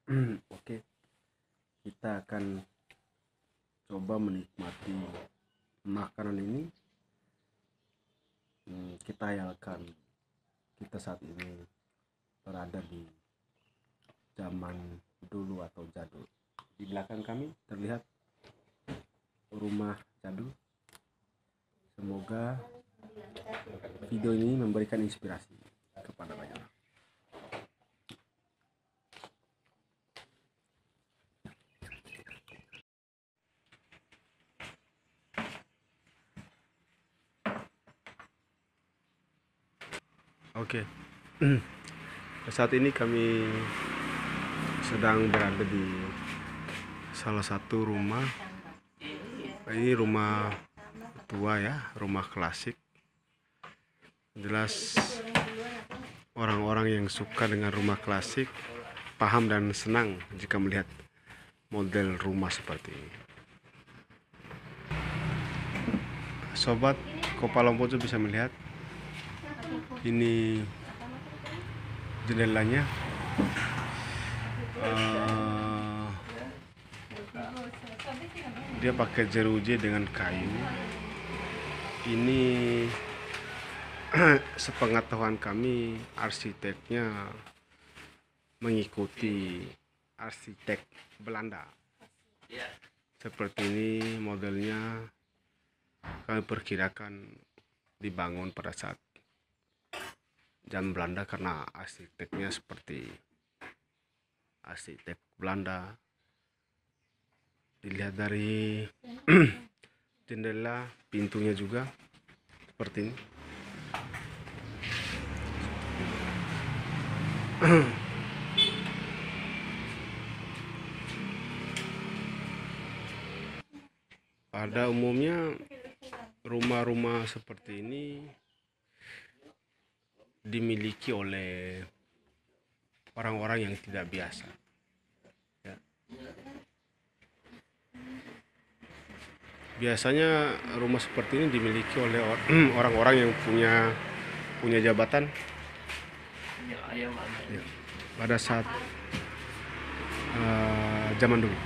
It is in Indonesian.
Oke, kita akan coba menikmati makanan ini. Kita hayalkan kita saat ini berada di zaman dulu atau jadul. Di belakang kami terlihat rumah jadul. Semoga video ini memberikan inspirasi kepada banyak orang. Oke, saat ini kami sedang berada di salah satu rumah. Ini rumah tua ya, rumah klasik. Jelas orang-orang yang suka dengan rumah klasik paham dan senang jika melihat model rumah seperti ini. Sobat Kopalompoco bisa melihat ini jendelanya. Dia pakai jeruji dengan kayu. Ini sepengetahuan kami arsiteknya mengikuti arsitek Belanda. Seperti ini modelnya, kami perkirakan dibangun pada saat zaman Belanda karena arsiteknya seperti arsitek Belanda. Dilihat dari jendela, pintunya juga seperti ini. Pada umumnya rumah-rumah seperti ini dimiliki oleh orang-orang yang tidak biasa ya. Biasanya rumah seperti ini dimiliki oleh orang-orang yang punya jabatan ya, pada saat zaman dulu.